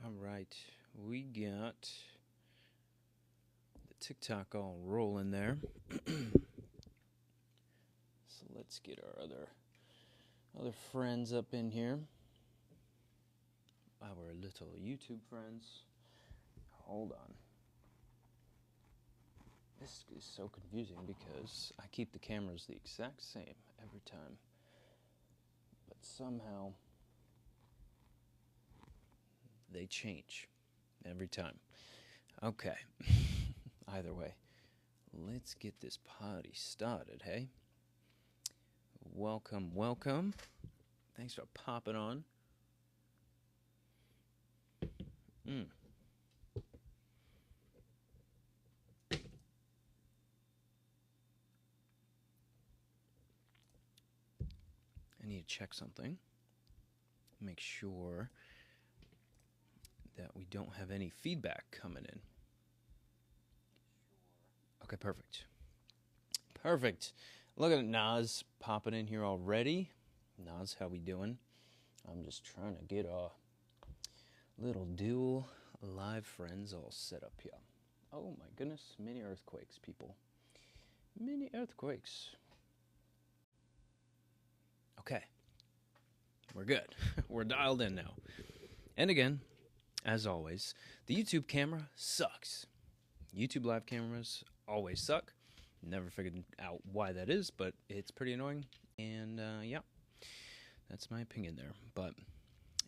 All right, we got the TikTok all rolling there. So let's get our other friends up in here. Our little YouTube friends. Hold on. This is so confusing because I keep the cameras the exact same every time. But somehow they change every time. Okay. Either way, let's get this party started, hey? Welcome, welcome. Thanks for popping on. I need to check something. Make sure that we don't have any feedback coming in. Okay, perfect. Perfect. Look at Nas popping in here already. Nas, how we doing? I'm just trying to get a little dual live friends all set up here. Oh my goodness, mini earthquakes, people. Mini earthquakes. Okay. We're good. We're dialed in now. And again, as always, the YouTube camera sucks. YouTube live cameras always suck. Never figured out why that is, but it's pretty annoying. And yeah, that's my opinion there. But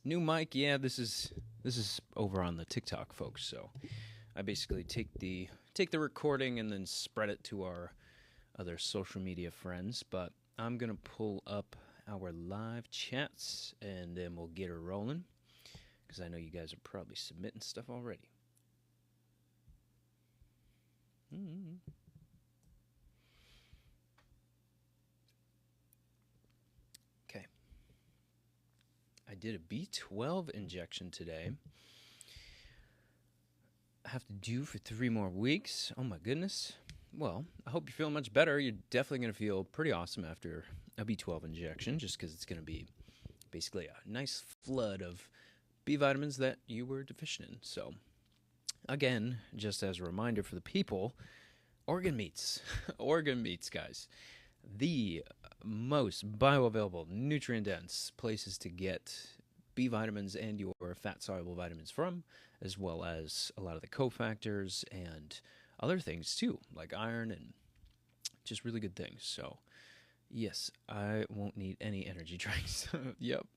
new mic, yeah, this is over on the TikTok, folks. So I basically take the recording and then spread it to our other social media friends. But I'm gonna pull up our live chats and then we'll get her rolling because I know you guys are probably submitting stuff already. Okay. I did a B12 injection today. I have to do for 3 more weeks. Oh my goodness. Well, I hope you feel much better. You're definitely going to feel pretty awesome after a B12 injection just because it's going to be basically a nice flood of B vitamins that you were deficient in. So, again, just as a reminder for the people, organ meats. Organ meats, guys. The most bioavailable, nutrient-dense places to get B vitamins and your fat-soluble vitamins from, as well as a lot of the cofactors and other things too, like iron and just really good things. So, yes, I won't need any energy drinks. Yep,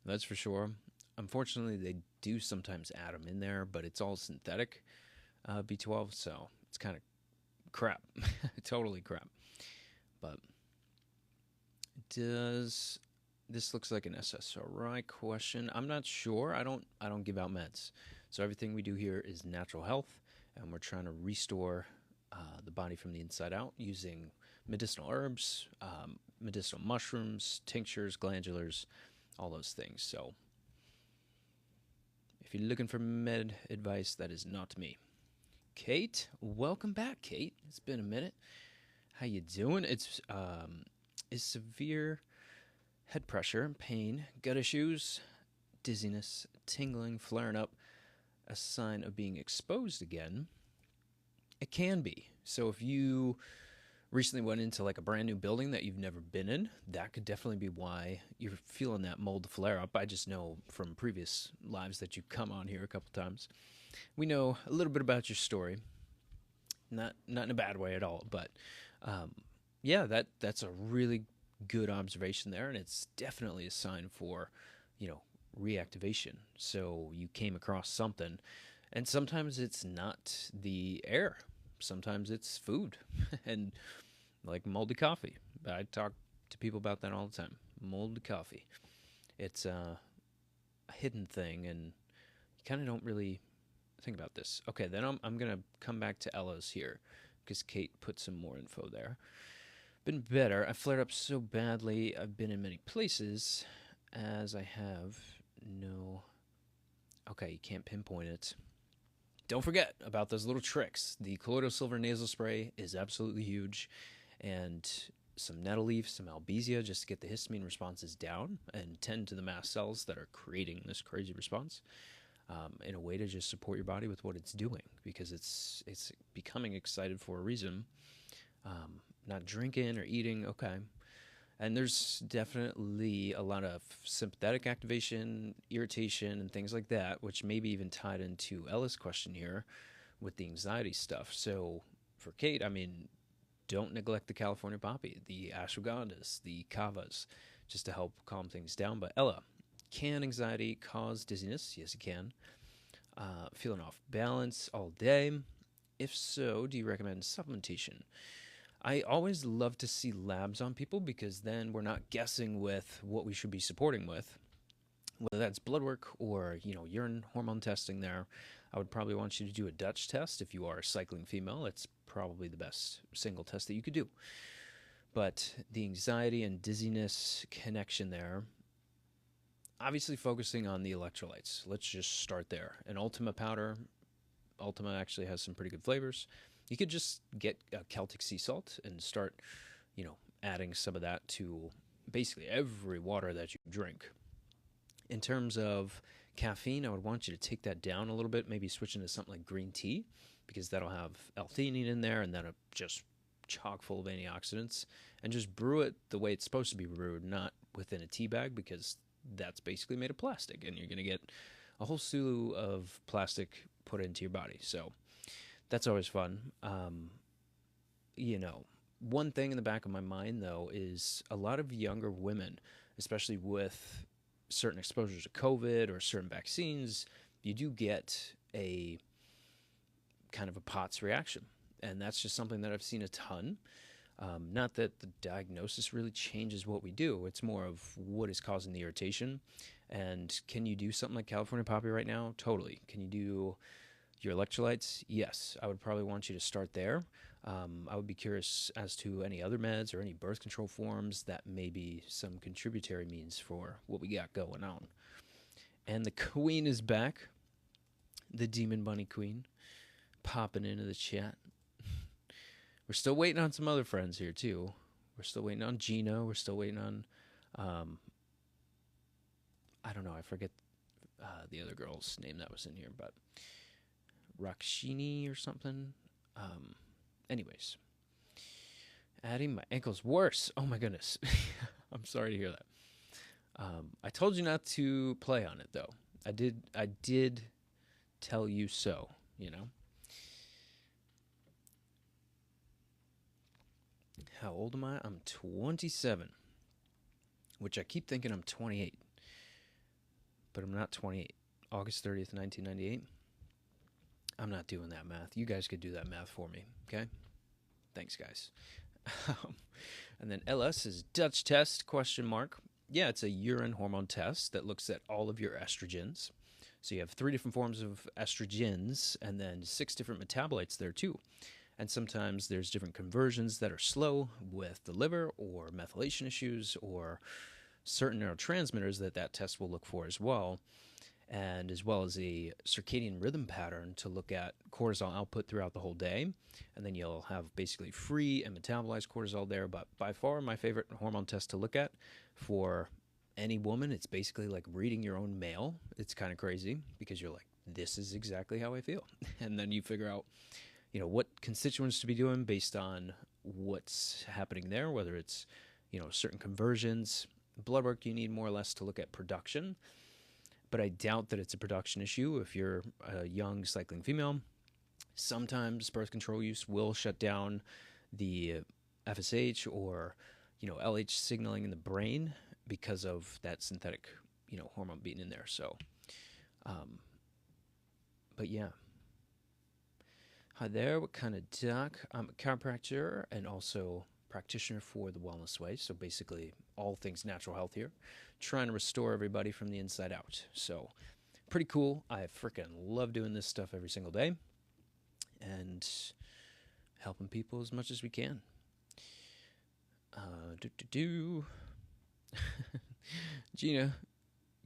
that's for sure. Unfortunately, they do sometimes add them in there, but it's all synthetic B12, so it's kind of crap. Totally crap. But does this looks like an SSRI question? I'm not sure. I don't give out meds. So everything we do here is natural health, and we're trying to restore the body from the inside out using medicinal herbs, medicinal mushrooms, tinctures, glandulars, all those things. So if you're looking for med advice, that is not me. Kate, welcome back, Kate. It's been a minute. How you doing? It's is severe head pressure, pain, gut issues, dizziness, tingling, flaring up a sign of being exposed again? It can be. So if you recently went into like a brand new building that you've never been in, that could definitely be why you're feeling that mold flare up. I just know from previous lives that you've come on here a couple times. We know a little bit about your story. Not in a bad way at all, but yeah, that's a really good observation there, and it's definitely a sign for, reactivation. So you came across something, and sometimes it's not the air. Sometimes it's food, and like moldy coffee. I talk to people about that all the time. Moldy coffee. It's a hidden thing, and you kind of don't really think about this. Okay, then I'm going to come back to Ella's here because Kate put some more info there. Been better. I flared up so badly. I've been in many places as I have no... Okay, you can't pinpoint it. Don't forget about those little tricks. The colloidal silver nasal spray is absolutely huge, and some nettle leaf, some albizia, just to get the histamine responses down and tend to the mast cells that are creating this crazy response. in a way to just support your body with what it's doing, because it's becoming excited for a reason. Not drinking or eating, okay. And there's definitely a lot of sympathetic activation, irritation, and things like that, which maybe even tied into Ella's question here with the anxiety stuff. So for Kate, I mean, don't neglect the California poppy, the ashwagandhas, the kavas, just to help calm things down. But Ella, can anxiety cause dizziness? Yes, it can. Feeling off balance all day? If so, do you recommend supplementation? I always love to see labs on people, because then we're not guessing with what we should be supporting with, whether that's blood work or urine hormone testing. There, I would probably want you to do a Dutch test if you are a cycling female. It's probably the best single test that you could do. But the anxiety and dizziness connection there, obviously focusing on the electrolytes. Let's just start there. An Ultima powder. Ultima actually has some pretty good flavors. You could just get a Celtic sea salt and start, adding some of that to basically every water that you drink. In terms of caffeine, I would want you to take that down a little bit, maybe switch into something like green tea, because that'll have L-theanine in there, and that'll just chock full of antioxidants. And just brew it the way it's supposed to be brewed, not within a tea bag, because that's basically made of plastic, and you're going to get a whole slew of plastic put into your body. So that's always fun. One thing in the back of my mind, though, is a lot of younger women, especially with certain exposures to COVID or certain vaccines, you do get a kind of a POTS reaction. And that's just something that I've seen a ton. Not that the diagnosis really changes what we do. It's more of what is causing the irritation. And can you do something like California Poppy right now? Totally. Can you do your electrolytes? Yes. I would probably want you to start there. I would be curious as to any other meds or any birth control forms that may be some contributory means for what we got going on. And the queen is back. The Demon Bunny Queen popping into the chat. We're still waiting on some other friends here, too. We're still waiting on Gino. We're still waiting on, I don't know, I forget the other girl's name that was in here, but Rakshini or something. Anyways, adding my ankle's worse. Oh, my goodness. I'm sorry to hear that. I told you not to play on it, though. I did tell you so, How old am I? I'm 27, which I keep thinking I'm 28, but I'm not 28. August 30th, 1998. I'm not doing that math. You guys could do that math for me, okay? Thanks, guys. And then LS is Dutch test, ? Yeah, it's a urine hormone test that looks at all of your estrogens. So you have 3 different forms of estrogens and then 6 different metabolites there, too. And sometimes there's different conversions that are slow with the liver or methylation issues or certain neurotransmitters that test will look for as well. And as well as a circadian rhythm pattern to look at cortisol output throughout the whole day. And then you'll have basically free and metabolized cortisol there. But by far my favorite hormone test to look at for any woman, it's basically like reading your own mail. It's kind of crazy because you're like, this is exactly how I feel. And then you figure out, what constituents to be doing based on what's happening there, whether it's, certain conversions. Blood work, you need more or less to look at production. But I doubt that it's a production issue if you're a young cycling female. Sometimes birth control use will shut down the FSH or, LH signaling in the brain because of that synthetic, hormone being in there. So, but yeah. Hi there, what kind of doc? I'm a chiropractor and also practitioner for the Wellness Way. So basically all things natural health here, trying to restore everybody from the inside out. So pretty cool. I freaking love doing this stuff every single day and helping people as much as we can. Gina,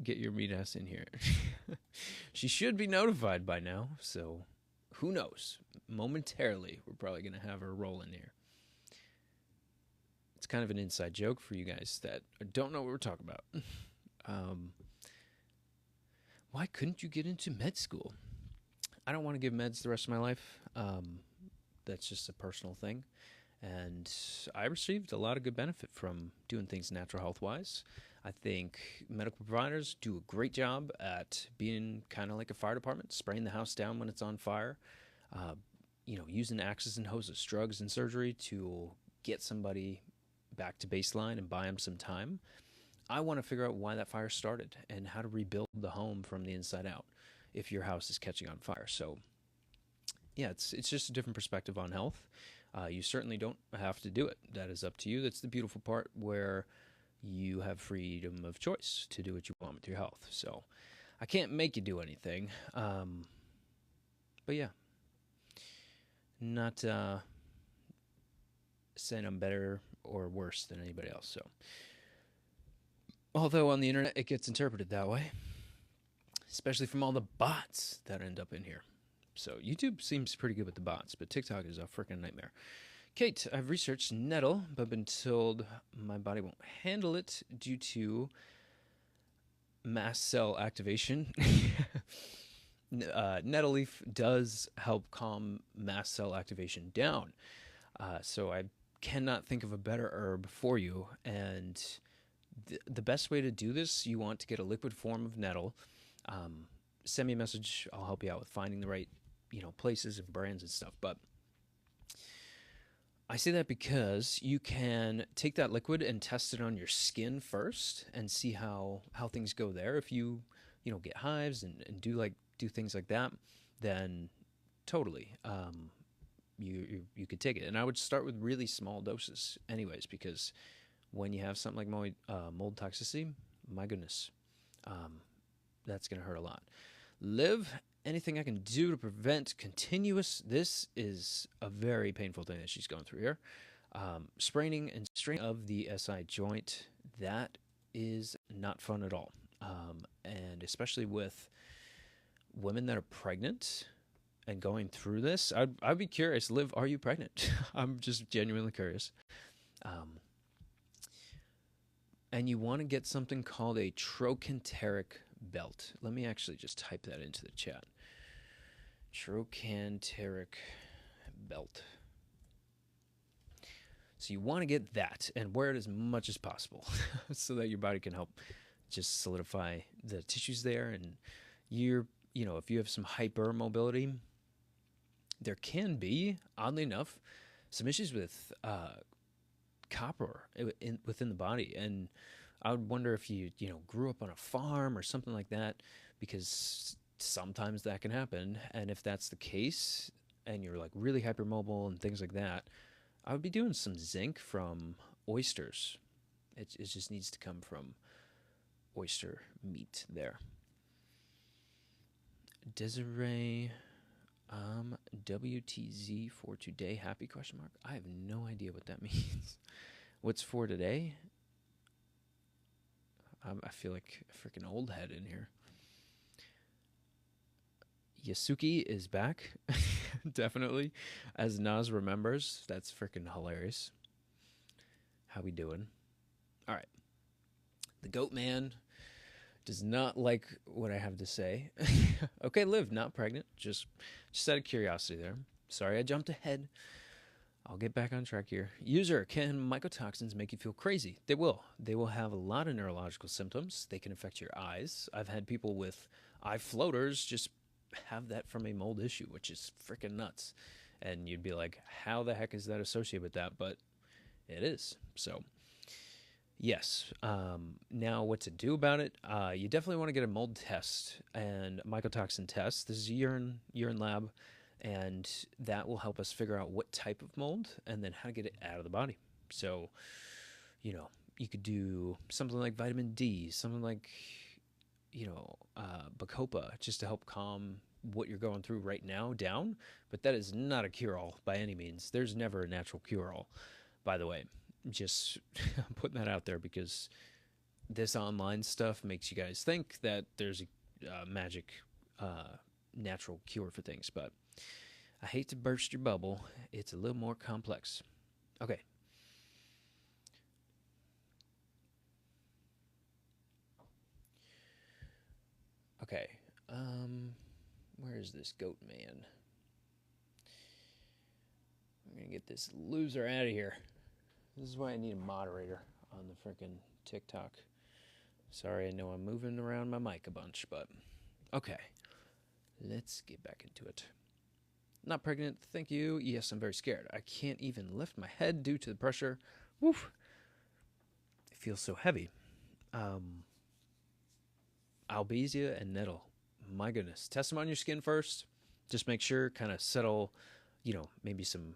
get your meat ass in here. She should be notified by now, so who knows? Momentarily, we're probably going to have her roll in here. It's kind of an inside joke for you guys that don't know what we're talking about. Why couldn't you get into med school? I don't want to give meds the rest of my life. That's just a personal thing. And I received a lot of good benefit from doing things natural health wise. I think medical providers do a great job at being kind of like a fire department, spraying the house down when it's on fire, uh, using axes and hoses, drugs and surgery to get somebody back to baseline and buy them some time. I want to figure out why that fire started and how to rebuild the home from the inside out if your house is catching on fire. So, yeah, it's just a different perspective on health. You certainly don't have to do it. That is up to you. That's the beautiful part where you have freedom of choice to do what you want with your health. So I can't make you do anything. But yeah, not saying I'm better or worse than anybody else. So, although on the internet it gets interpreted that way, especially from all the bots that end up in here. So YouTube seems pretty good with the bots, but TikTok is a freaking nightmare. Kate, I've researched nettle, but been told my body won't handle it due to mast cell activation. Nettle leaf does help calm mast cell activation down. So I cannot think of a better herb for you. And the best way to do this, you want to get a liquid form of nettle. Send me a message. I'll help you out with finding the right, places and brands and stuff. But I say that because you can take that liquid and test it on your skin first and see how things go there. If you get hives and do things like that, then totally you could take it. And I would start with really small doses anyways, because when you have something like mold toxicity, my goodness, that's going to hurt a lot. Liv, anything I can do to prevent continuous, this is a very painful thing that she's going through here. Spraining and straining of the SI joint, that is not fun at all. And especially with women that are pregnant and going through this, I'd be curious. Liv, are you pregnant? I'm just genuinely curious. And you want to get something called a trochanteric belt. Let me actually just type that into the chat. Trochanteric belt. So you want to get that and wear it as much as possible so that your body can help just solidify the tissues there. And if you have some hypermobility, there can be, oddly enough, some issues with copper within the body. And I would wonder if you grew up on a farm or something like that, because sometimes that can happen. And if that's the case and you're like really hypermobile and things like that, I would be doing some zinc from oysters. It just needs to come from oyster meat there. Desiree, WTZ for today, happy question mark. I have no idea what that means. What's for today? I feel like a freaking old head in here. Yasuki is back, definitely, as Nas remembers. That's freaking hilarious. How we doing? All right. The goat man does not like what I have to say. Okay, Liv, not pregnant. Just out of curiosity there. Sorry, I jumped ahead. I'll get back on track here. User, can mycotoxins make you feel crazy? They will. They will have a lot of neurological symptoms. They can affect your eyes. I've had people with eye floaters just have that from a mold issue, which is freaking nuts. And you'd be like, how the heck is that associated with that? But it is. So, yes. Now, what to do about it? You definitely want to get a mold test and mycotoxin test. This is a urine lab. And that will help us figure out what type of mold and then how to get it out of the body. So, you could do something like vitamin D, something like, Bacopa, just to help calm what you're going through right now down. But that is not a cure-all by any means. There's never a natural cure-all, by the way. Just putting that out there because this online stuff makes you guys think that there's a magic natural cure for things, but I hate to burst your bubble. It's a little more complex. Okay. Okay. Where is this goat man? I'm gonna get this loser out of here. This is why I need a moderator on the freaking TikTok. Sorry, I know I'm moving around my mic a bunch, but okay. Let's get back into it. Not pregnant, thank you. Yes, I'm very scared. I can't even lift my head due to the pressure. Woof. It feels so heavy. Albizia and nettle. My goodness. Test them on your skin first. Just make sure, kind of settle, maybe some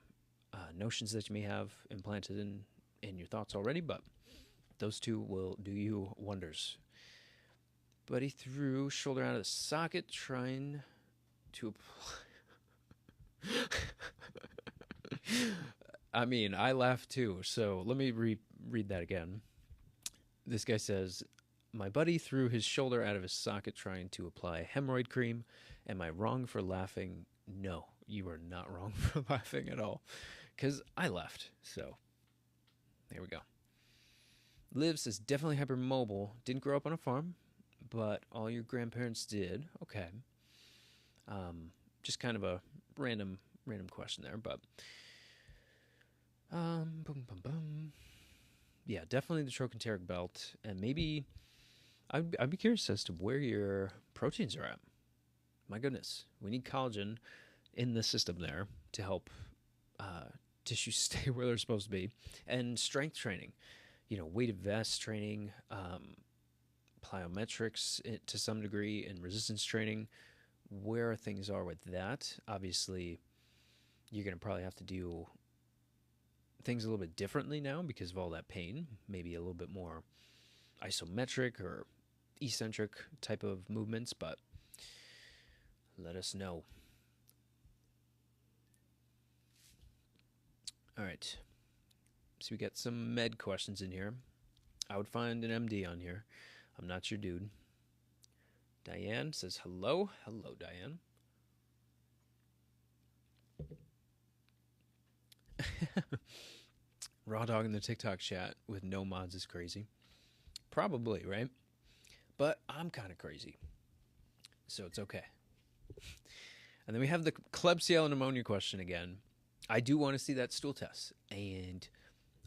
notions that you may have implanted in your thoughts already, but those two will do you wonders. Buddy threw shoulder out of the socket, trying to I mean, I laughed too, so let me read that again. This guy says, my buddy threw his shoulder out of his socket trying to apply hemorrhoid cream. Am I wrong for laughing? No, you are not wrong for laughing at all, because I laughed. So there we go. Liv says, definitely hypermobile. Didn't grow up on a farm, but all your grandparents did. Okay. Just kind of a random question there, but yeah, definitely the trochanteric belt, and maybe I'd be curious as to where your proteins are at. My goodness, we need collagen in the system there to help tissues stay where they're supposed to be, and strength training, weighted vest training, plyometrics to some degree, and resistance training. Where things are with that, obviously, you're going to probably have to do things a little bit differently now because of all that pain. Maybe a little bit more isometric or eccentric type of movements, but let us know. All right. So we got some med questions in here. I would find an MD on here. I'm not your dude. Diane says hello. Hello, Diane. Raw dog in the TikTok chat with no mods is crazy. Probably, right? But I'm kind of crazy. So it's okay. And then we have the Klebsiella pneumonia question again. I do want to see that stool test. And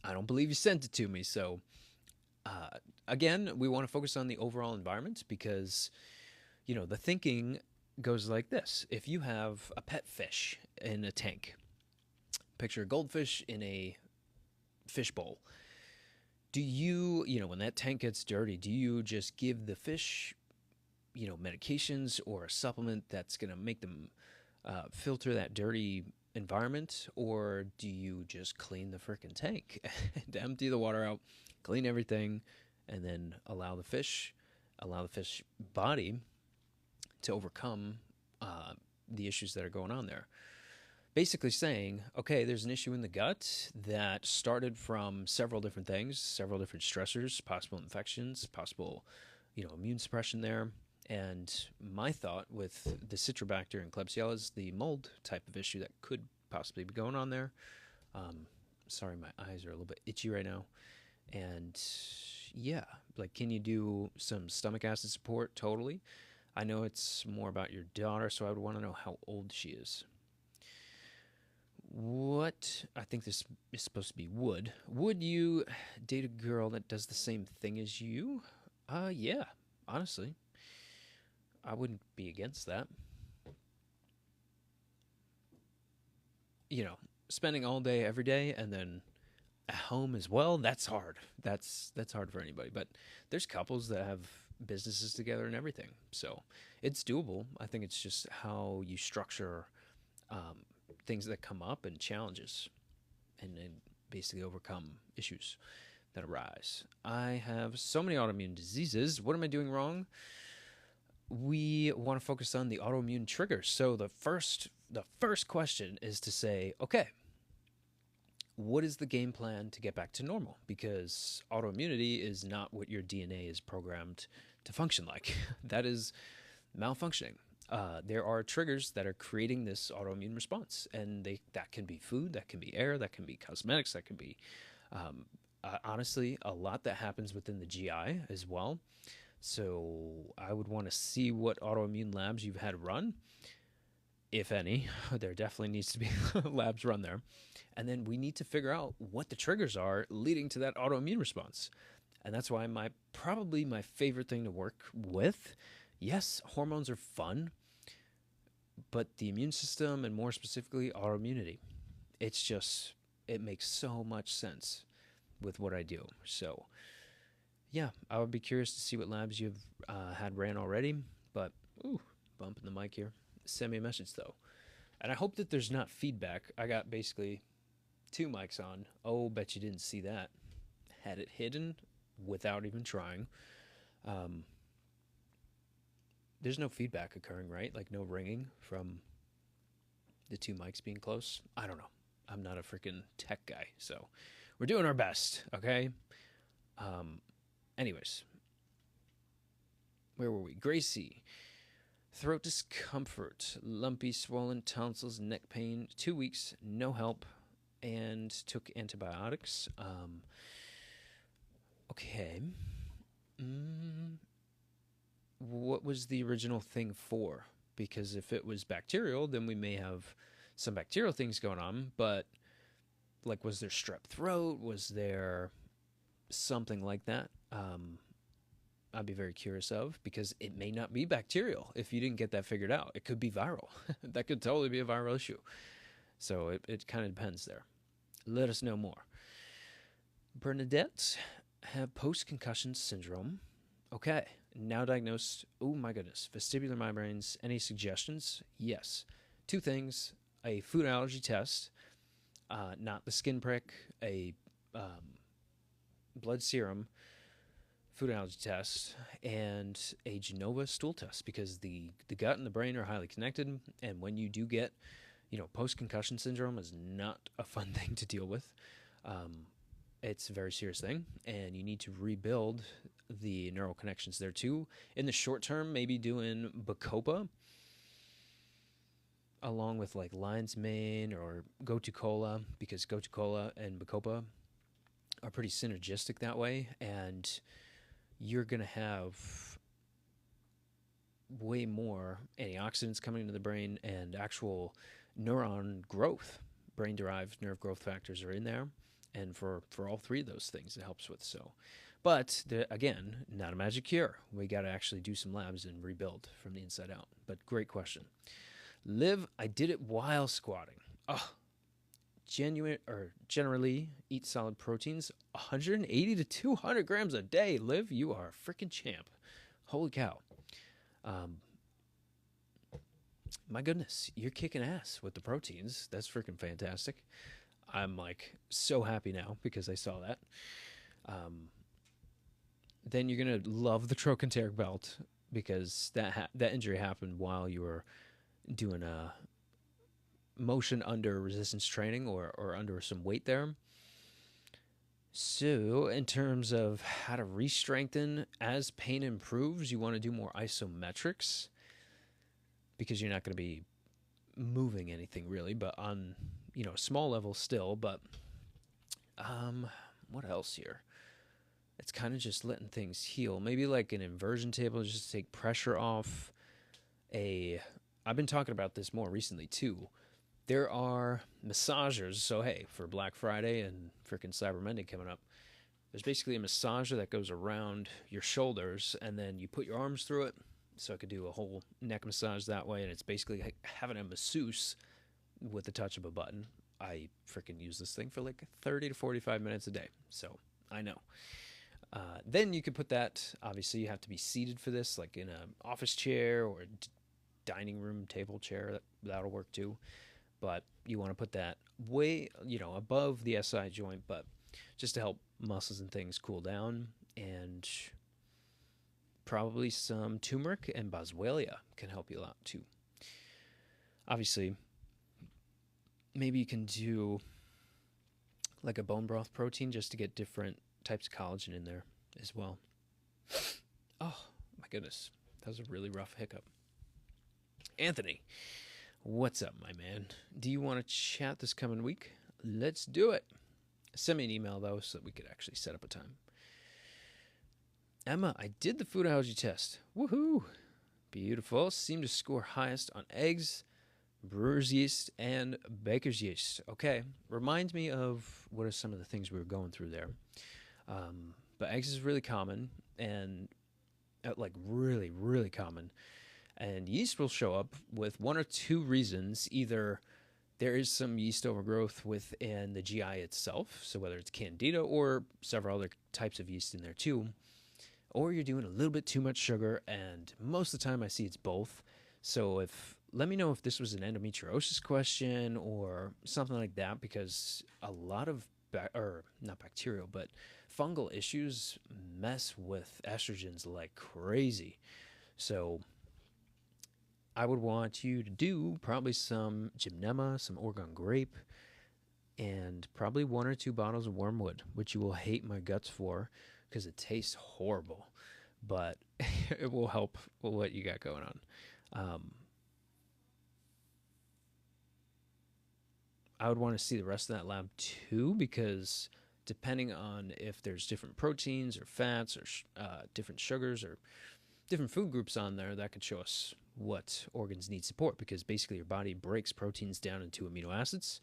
I don't believe you sent it to me. So, again, we want to focus on the overall environment because, the thinking goes like this. If you have a pet fish in a tank, picture a goldfish in a fish bowl. Do you, when that tank gets dirty, do you just give the fish, medications or a supplement that's going to make them filter that dirty environment? Or do you just clean the freaking tank and empty the water out, clean everything, and then allow the fish body to overcome the issues that are going on there? Basically saying, okay, there's an issue in the gut that started from several different things, several different stressors, possible infections, possible, immune suppression there. And my thought with the Citrobacter and Klebsiella is the mold type of issue that could possibly be going on there. Sorry, my eyes are a little bit itchy right now. And yeah, can you do some stomach acid support? Totally. I know it's more about your daughter, so I would want to know how old she is. I think this is supposed to be would you date a girl that does the same thing as you? Yeah, honestly, I wouldn't be against that. Spending all day every day and then at home as well, that's hard. That's hard for anybody, but there's couples that have businesses together and everything, so it's doable. I think it's just how you structure things that come up and challenges and basically overcome issues that arise. I have so many autoimmune diseases. What am I doing wrong? We want to focus on the autoimmune triggers. So the first question is to say, okay, what is the game plan to get back to normal? Because autoimmunity is not what your DNA is programmed to function like. That is malfunctioning. There are triggers that are creating this autoimmune response, and that can be food, that can be air, that can be cosmetics, that can be honestly a lot that happens within the GI as well. So I would want to see what autoimmune labs you've had run, if any. There definitely needs to be labs run there. And then we need to figure out what the triggers are leading to that autoimmune response. And that's why probably my favorite thing to work with. Yes, hormones are fun, but the immune system, and more specifically autoimmunity, it makes so much sense with what I do. So yeah, I would be curious to see what labs you've had ran already. But ooh, bumping the mic here. Send me a message though. And I hope that there's not feedback. I got basically 2 mics on. Oh, bet you didn't see that. Had it hidden without even trying. There's no feedback occurring, right? Like no ringing from the 2 mics being close. I don't know. I'm not a freaking tech guy, so we're doing our best, okay? Anyways, where were we? Gracie. Throat discomfort, lumpy, swollen tonsils, neck pain, 2 weeks, no help, and took antibiotics. Okay. What was the original thing for? Because if it was bacterial, then we may have some bacterial things going on, but like, was there strep throat? Was there something like that? I'd be very curious of, because it may not be bacterial if you didn't get that figured out. It could be viral. That could totally be a viral issue. So it kind of depends there. Let us know more. Bernadette had post-concussion syndrome. Okay, now diagnosed. Oh my goodness. Vestibular migraines. Any suggestions? Yes. 2 things. A food allergy test, not the skin prick, a blood serum, food allergy test, and a Genova stool test, because the gut and the brain are highly connected. And when you do get, post-concussion syndrome is not a fun thing to deal with. It's a very serious thing, and you need to rebuild the neural connections there too. In the short term, maybe doing Bacopa along with like lion's mane or gotu kola, because gotu kola and Bacopa are pretty synergistic that way, and you're going to have way more antioxidants coming into the brain and actual neuron growth. Brain-derived nerve growth factors are in there, and for all 3 of those things it helps with. So, but again, not a magic cure. We got to actually do some labs and rebuild from the inside out. But great question. Liv, I did it while squatting. Oh, generally eat solid proteins, 180 to 200 grams a day. Liv, you are a freaking champ. Holy cow. My goodness, you're kicking ass with the proteins. That's freaking fantastic. I'm like so happy now because I saw that. Then you're going to love the trochanteric belt, because that injury happened while you were doing a motion under resistance training or under some weight there. So in terms of how to re-strengthen as pain improves, you want to do more isometrics, because you're not going to be moving anything really, but on a small level still. But what else here? It's kind of just letting things heal. Maybe like an inversion table just to take pressure off. I've been talking about this more recently too. There are massagers. So hey, for Black Friday and freaking Cyber Monday coming up, there's basically a massager that goes around your shoulders, and then you put your arms through it. So I could do a whole neck massage that way, and it's basically like having a masseuse with the touch of a button. I freaking use this thing for like 30 to 45 minutes a day. So I know. Then you could put that, obviously you have to be seated for this, like in an office chair or a dining room table chair. That'll work too. But you want to put that way, above the SI joint, but just to help muscles and things cool down. And probably some turmeric and boswellia can help you a lot too. Obviously, maybe you can do like a bone broth protein just to get different types of collagen in there as well. Oh my goodness, that was a really rough hiccup. Anthony, what's up, my man? Do you want to chat this coming week? Let's do it. Send me an email though, so that we could actually set up a time. Emma, I did the food allergy test. Woohoo! Beautiful. Seemed to score highest on eggs, brewer's yeast, and baker's yeast. Okay. Reminds me of what are some of the things we were going through there. But eggs is really common and like really, really common. And yeast will show up with one or two reasons. Either there is some yeast overgrowth within the GI itself, so whether it's candida or several other types of yeast in there too, or you're doing a little bit too much sugar, and most of the time I see it's both. So let me know if this was an endometriosis question or something like that, because a lot of or not bacterial but fungal issues mess with estrogens like crazy. So I would want you to do probably some gymnema, some Oregon grape, and probably 1 or 2 bottles of wormwood, which you will hate my guts for because it tastes horrible, but it will help what you got going on. I would want to see the rest of that lab too, because depending on if there's different proteins or fats or different sugars or different food groups on there, that could show us what organs need support, because basically your body breaks proteins down into amino acids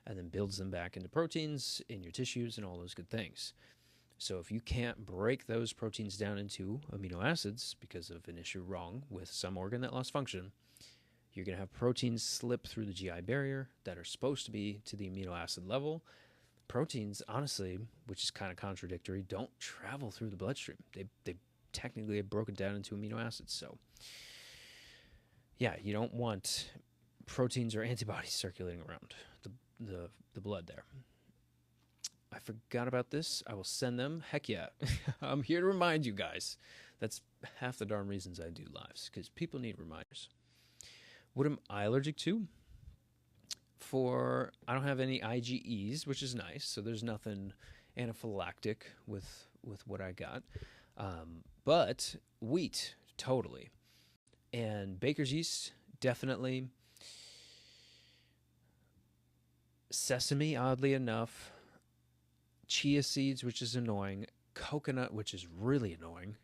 and then builds them back into proteins in your tissues and all those good things. So if you can't break those proteins down into amino acids because of an issue wrong with some organ that lost function, you're going to have proteins slip through the GI barrier that are supposed to be to the amino acid level. Proteins, honestly, which is kind of contradictory, don't travel through the bloodstream. They technically have broken down into amino acids. So yeah, you don't want proteins or antibodies circulating around the blood there. I forgot about this. I will send them. Heck yeah. I'm here to remind you guys. That's half the darn reasons I do lives, because people need reminders. What am I allergic to? I don't have any IgEs, which is nice. So there's nothing anaphylactic with what I got. But wheat, totally. And baker's yeast, definitely. Sesame, oddly enough. Chia seeds, which is annoying. Coconut, which is really annoying.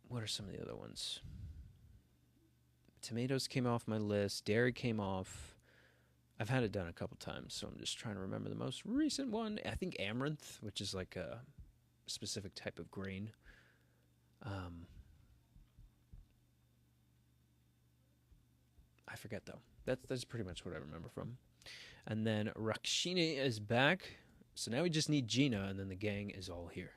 What are some of the other ones? Tomatoes came off my list. Dairy came off. I've had it done a couple times, so I'm just trying to remember the most recent one. I think amaranth, which is like a specific type of grain. I forget though. That's pretty much what I remember from. And then Rakshini is back. So now we just need Gina, and then the gang is all here.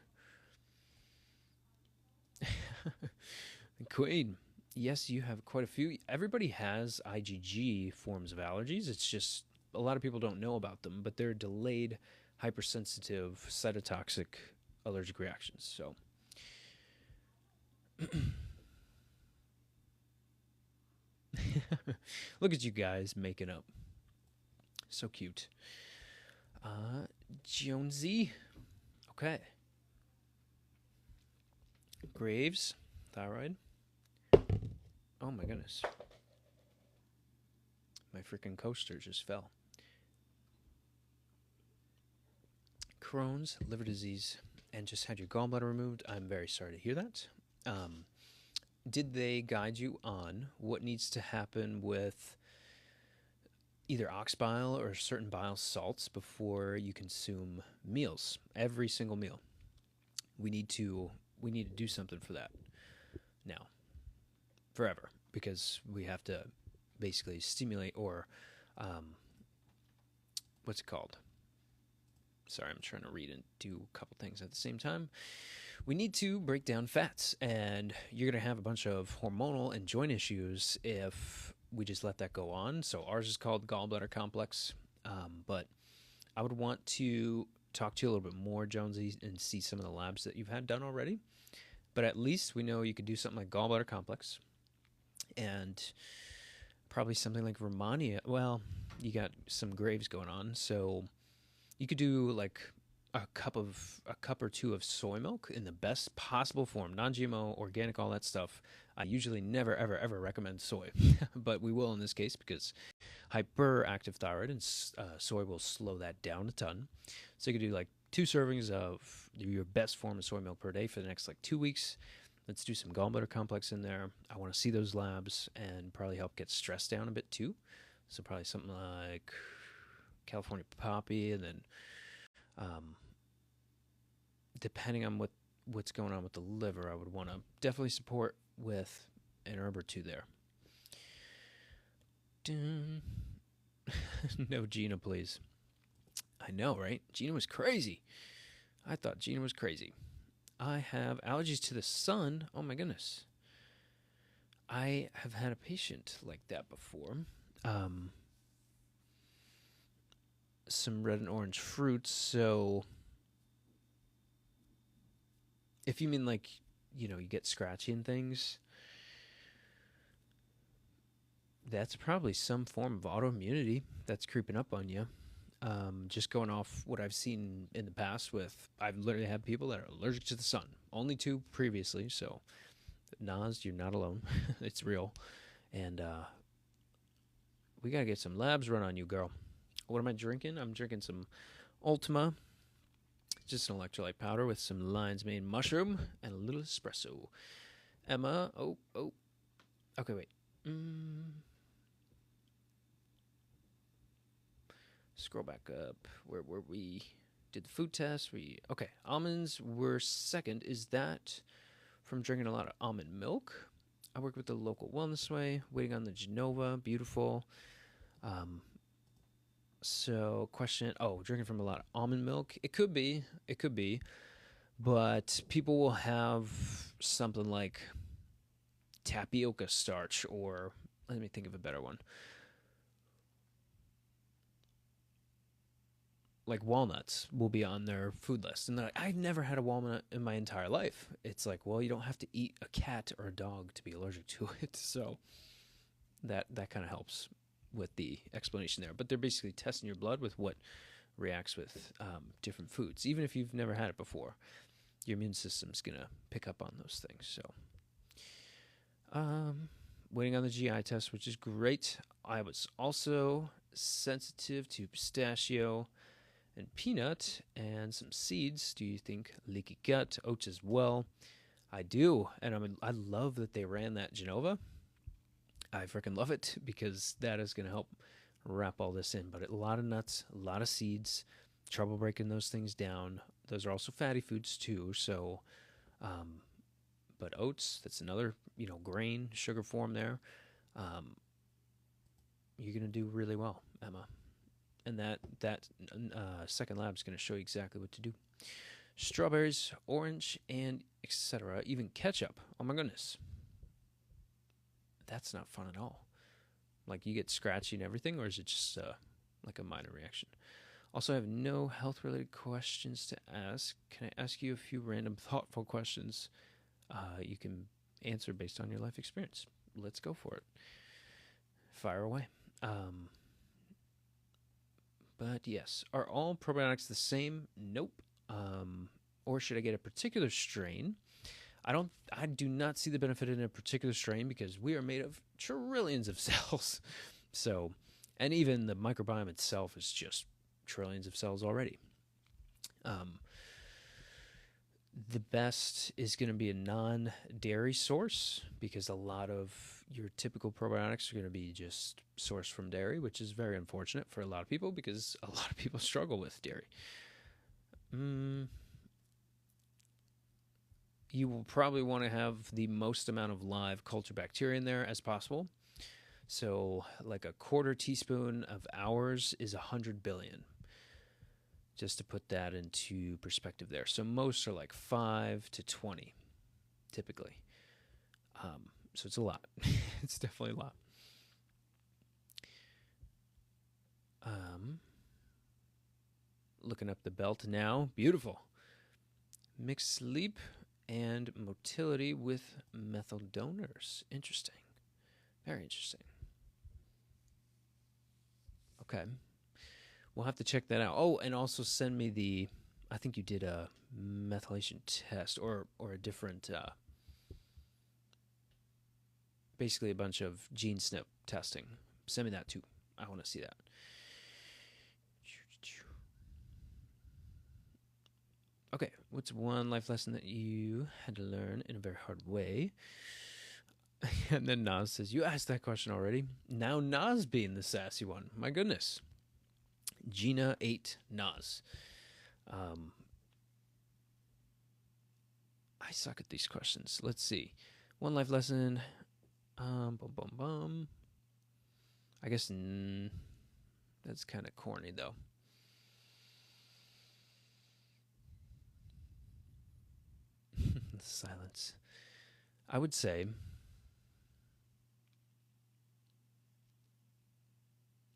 Queen. Yes, you have quite a few. Everybody has IgG forms of allergies. It's just a lot of people don't know about them, but they're delayed hypersensitive cytotoxic allergic reactions. So look at you guys making up. So cute. Jonesy. Okay. Graves. Thyroid. Oh my goodness. My freaking coaster just fell. Crohn's, liver disease, and just had your gallbladder removed. I'm very sorry to hear that. Did they guide you on what needs to happen with either ox bile or certain bile salts before you consume meals? Every single meal. We need to do something for that now, forever, because we have to basically stimulate or what's it called? Sorry, I'm trying to read and do a couple things at the same time. We need to break down fats, and you're going to have a bunch of hormonal and joint issues if we just let that go on. So ours is called gallbladder complex, but I would want to talk to you a little bit more, Jonesy, and see some of the labs that you've had done already. But at least we know you could do something like gallbladder complex and probably something like Romania. Well, you got some Graves going on, so you could do like a cup or two of soy milk in the best possible form, non-GMO, organic, all that stuff. I usually never, ever, ever recommend soy, but we will in this case because hyperactive thyroid and soy will slow that down a ton. So you could do like 2 servings of your best form of soy milk per day for the next like 2 weeks. Let's do some gallbladder complex in there. I want to see those labs and probably help get stress down a bit too. So probably something like California poppy, and then depending on what's going on with the liver, I would want to definitely support with an herb or two there. Dun. No Gina, please. I know, right? Gina was crazy. I thought Gina was crazy. I have allergies to the sun. Oh my goodness. I have had a patient like that before. Some red and orange fruits. So if you mean like, you get scratchy and things, that's probably some form of autoimmunity that's creeping up on you. Just going off what I've seen in the past I've literally had people that are allergic to the sun. Only 2 previously, so Nas, you're not alone. It's real. And we got to get some labs run on you, girl. What am I drinking? I'm drinking some Ultima. Just an electrolyte powder with some lion's mane mushroom and a little espresso. Emma, okay, wait. Scroll back up. Where were we? Did the food test. Okay, almonds were second. Is that from drinking a lot of almond milk? I work with the local wellness way. Waiting on the Genova. Beautiful. So question. Drinking from a lot of almond milk. It could be. But people will have something like tapioca starch, or let me think of a better one. Like walnuts will be on their food list. And they're like, I've never had a walnut in my entire life. It's like, well, you don't have to eat a cat or a dog to be allergic to it. So that kind of helps with the explanation there. But they're basically testing your blood with what reacts with different foods. Even if you've never had it before, your immune system's going to pick up on those things. So waiting on the GI test, which is great. I was also sensitive to pistachio and peanut and some seeds. Do you think leaky gut? Oats as well. I do, and I love that they ran that Genova. I freaking love it because that is going to help wrap all this in. But a lot of nuts, a lot of seeds, trouble breaking those things down. Those are also fatty foods too. So, but oats, that's another grain, sugar form there. You're going to do really well, Emma. And that second lab is going to show you exactly what to do. Strawberries, orange, and etc. Even ketchup. Oh my goodness. That's not fun at all. Like you get scratchy and everything, or is it just like a minor reaction? Also, I have no health-related questions to ask. Can I ask you a few random thoughtful questions you can answer based on your life experience? Let's go for it. Fire away. But yes, are all probiotics the same? Nope. Or should I get a particular strain? I do not see the benefit in a particular strain because we are made of trillions of cells. So, and even the microbiome itself is just trillions of cells already. The best is going to be a non-dairy source because a lot of your typical probiotics are going to be just sourced from dairy, which is very unfortunate for a lot of people because a lot of people struggle with dairy. You will probably want to have the most amount of live culture bacteria in there as possible. So like a quarter teaspoon of ours is 100 billion. Just to put that into perspective there. So most are like 5 to 20, typically. So it's a lot. It's definitely a lot. Looking up the belt now. Beautiful. Mixed sleep and motility with methyl donors. Interesting. Very interesting. Okay. We'll have to check that out. Oh, and also send me I think you did a methylation test or a different, basically a bunch of gene SNP testing. Send me that too. I want to see that. Okay, what's one life lesson that you had to learn in a very hard way? And then Nas says, "You asked that question already." Now Nas being the sassy one. My goodness. Gina 8 Nas. Um, I suck at these questions. Let's see. One life lesson. Bum bum bum. I guess that's kind of corny though. Silence. I would say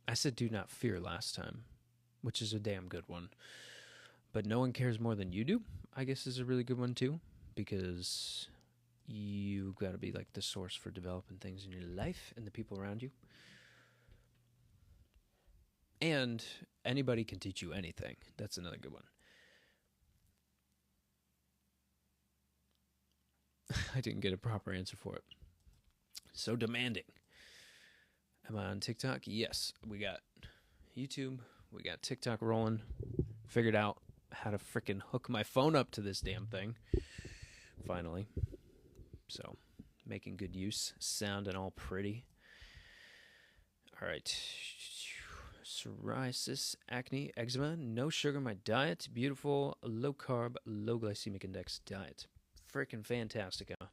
I said do not fear last time, which is a damn good one. But no one cares more than you do, I guess is a really good one too, because you've got to be like the source for developing things in your life and the people around you. And anybody can teach you anything. That's another good one. I didn't get a proper answer for it. So demanding. Am I on TikTok? Yes. We got YouTube. We got TikTok rolling. Figured out how to freaking hook my phone up to this damn thing. Finally. So, making good use. Sounding all pretty. All right. Psoriasis, acne, eczema, no sugar in my diet. Beautiful, low carb, low glycemic index diet. Freaking fantastic, Emma.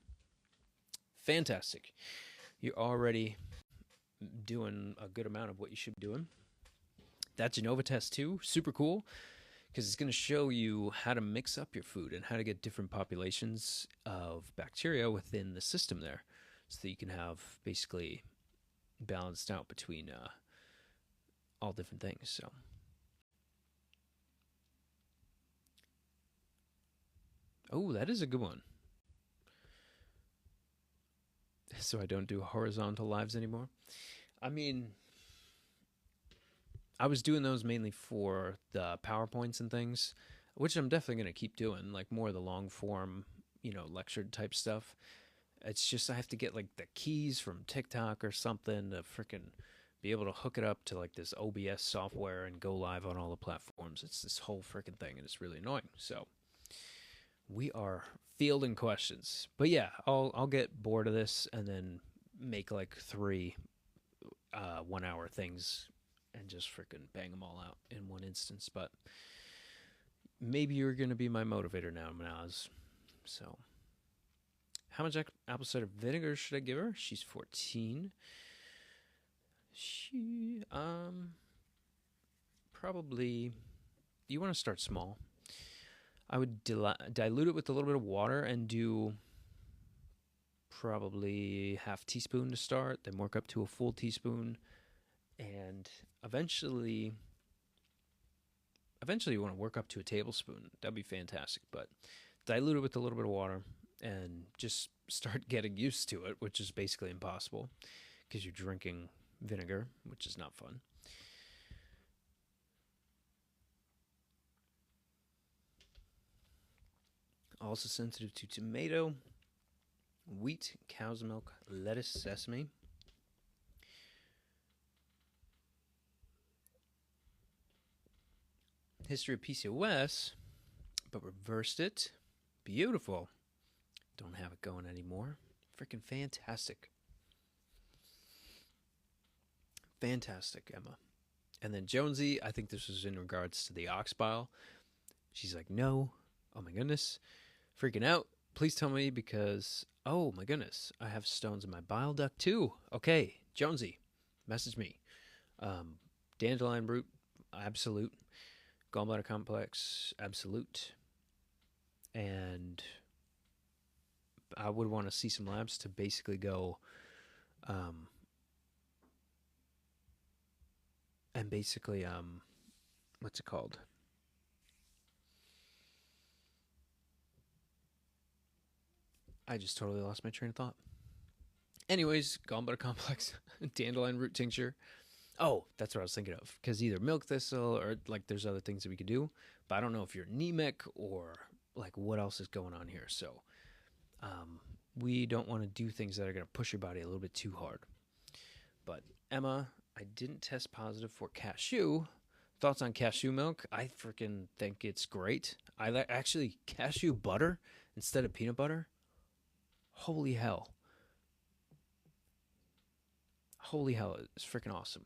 Fantastic. You're already doing a good amount of what you should be doing. That Genova test too, super cool, because it's going to show you how to mix up your food and how to get different populations of bacteria within the system there, so that you can have basically balanced out between all different things. So oh, that is a good one. So I don't do horizontal lives anymore. I mean, I was doing those mainly for the PowerPoints and things, which I'm definitely going to keep doing, like more of the long form, lectured type stuff. It's just I have to get like the keys from TikTok or something to freaking be able to hook it up to like this OBS software and go live on all the platforms. It's this whole freaking thing, and it's really annoying. So we are fielding questions, but yeah, I'll get bored of this and then make like 3 1 hour things and just freaking bang them all out in one instance. But maybe you're gonna be my motivator now, Maz. So, how much apple cider vinegar should I give her? She's 14. She probably, you want to start small. I would dilute it with a little bit of water and do probably half teaspoon to start, then work up to a full teaspoon, and eventually you want to work up to a tablespoon. That'd be fantastic. But dilute it with a little bit of water and just start getting used to it, which is basically impossible because you're drinking vinegar, which is not fun. Also sensitive to tomato, wheat, cow's milk, lettuce, sesame. History of PCOS, but reversed it. Beautiful. Don't have it going anymore. Freaking fantastic. Fantastic, Emma. And then Jonesy, I think this was in regards to the ox bile. She's like, no. Oh my goodness. Freaking out. Please tell me because, oh my goodness, I have stones in my bile duct too. Okay, Jonesy, message me. Dandelion root, absolute. Gallbladder complex, absolute. And I would want to see some labs to basically go and basically what's it called? I just totally lost my train of thought. Anyways, gallbladder complex, dandelion root tincture. Oh, that's what I was thinking of. Because either milk thistle or like there's other things that we could do. But I don't know if you're anemic or like what else is going on here. So we don't want to do things that are going to push your body a little bit too hard. But Emma, I didn't test positive for cashew. Thoughts on cashew milk? I freaking think it's great. I like actually cashew butter instead of peanut butter. Holy hell. Holy hell, it's freaking awesome.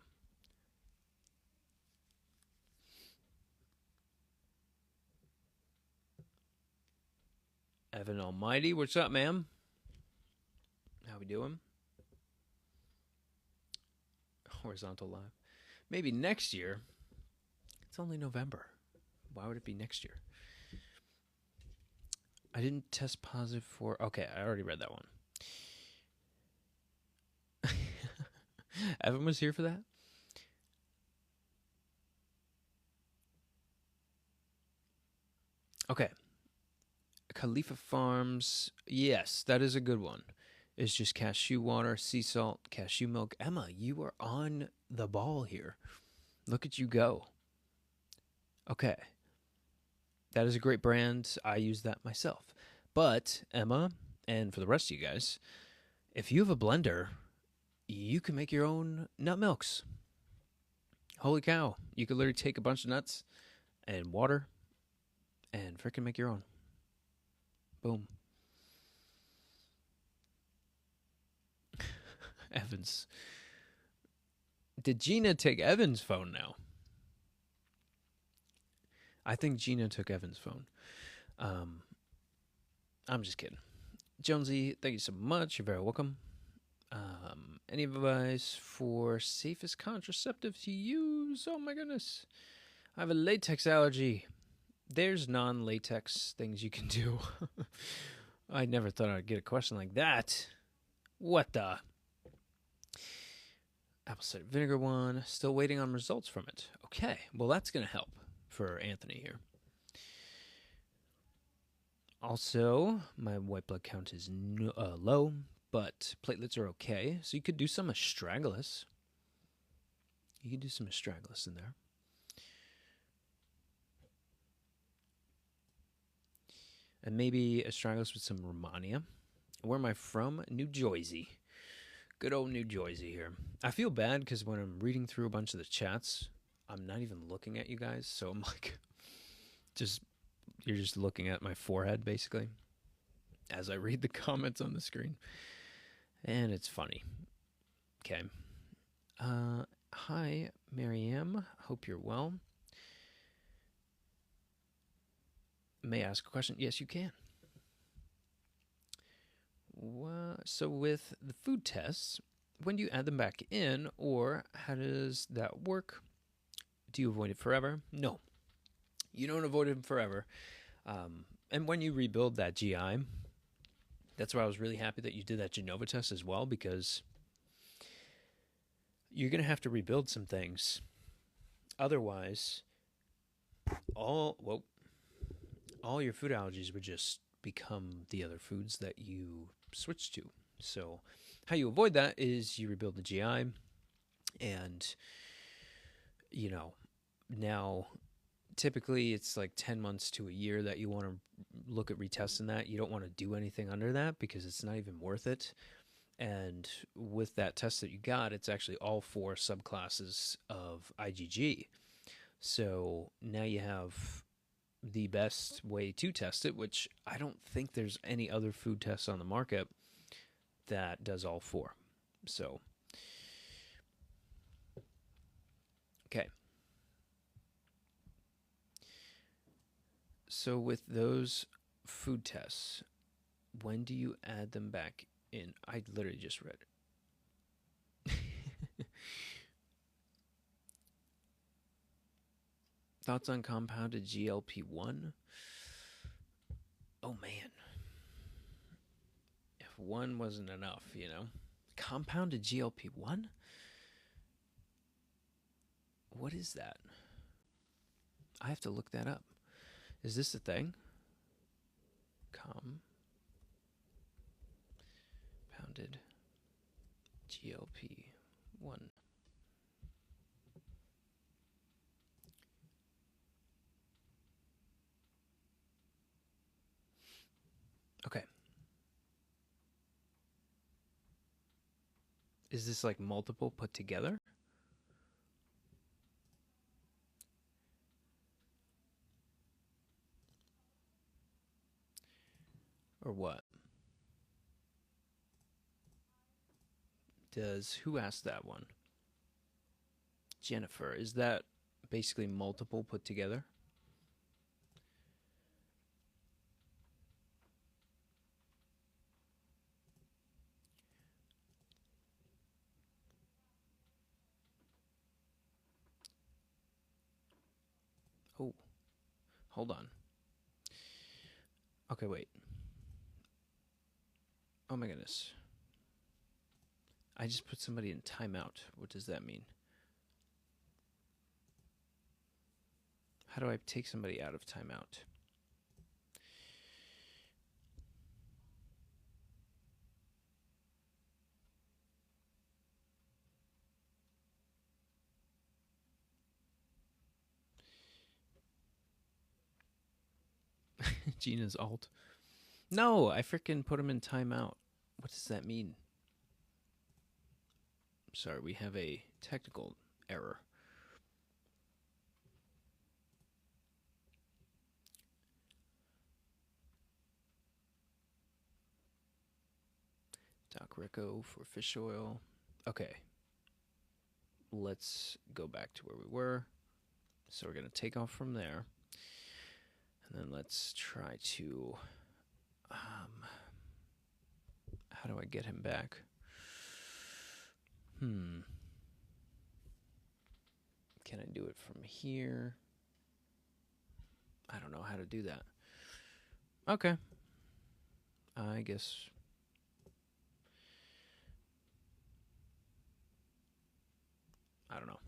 Evan Almighty, what's up, ma'am? How we doing? Horizontal live. Maybe next year. It's only November. Why would it be next year? I didn't test positive for... Okay, I already read that one. Evan was here for that? Okay. Khalifa Farms. Yes, that is a good one. It's just cashew water, sea salt, cashew milk. Emma, you are on the ball here. Look at you go. Okay. That is a great brand. I use that myself. But, Emma, and for the rest of you guys, if you have a blender, you can make your own nut milks. Holy cow. You could literally take a bunch of nuts and water and freaking make your own. Boom. Evans. Did Gina take Evan's phone now? I think Gina took Evan's phone. I'm just kidding. Jonesy, thank you so much. You're very welcome. Any advice for safest contraceptive to use? Oh my goodness. I have a latex allergy. There's non-latex things you can do. I never thought I'd get a question like that. What the? Apple cider vinegar one. Still waiting on results from it. Okay, well that's going to help for Anthony here. Also, my white blood count is low, but platelets are okay. So you could do some astragalus. You could do some astragalus in there. And maybe astragalus with some Romania. Where am I from? New Jersey. Good old New Jersey here. I feel bad because when I'm reading through a bunch of the chats, I'm not even looking at you guys. So I'm like, you're just looking at my forehead, basically, as I read the comments on the screen. And it's funny. Okay. Hi, Maryam. Hope you're well. May I ask a question? Yes, you can. So with the food tests, when do you add them back in, or how does that work? Do you avoid it forever? No. You don't avoid it forever. And when you rebuild that GI, that's why I was really happy that you did that Genova test as well, because you're going to have to rebuild some things. Otherwise, all your food allergies would just become the other foods that you switch to. So how you avoid that is you rebuild the GI, and now typically it's like 10 months to a year that you want to look at retesting that. You don't want to do anything under that because it's not even worth it. And with that test that you got, it's actually all 4 subclasses of IgG. So now you have the best way to test it, which I don't think there's any other food tests on the market that does all 4. So, okay. So with those food tests, when do you add them back in? I literally just read it. Thoughts on compounded GLP-1? Oh, man. If 1 wasn't enough, Compounded GLP-1? What is that? I have to look that up. Is this a thing? Compounded GLP-1. Okay. Is this like multiple put together? Or what? Who asked that one? Jennifer. Is that basically multiple put together? Oh, hold on. Okay, wait. Oh my goodness. I just put somebody in timeout. What does that mean? How do I take somebody out of timeout? Gina's alt. No, I freaking put him in timeout. What does that mean? Sorry, we have a technical error. Doc Rico for fish oil. Okay. Let's go back to where we were. So we're going to take off from there. And then let's try to... how do I get him back? Can I do it from here? I don't know how to do that. Okay. I guess... I don't know.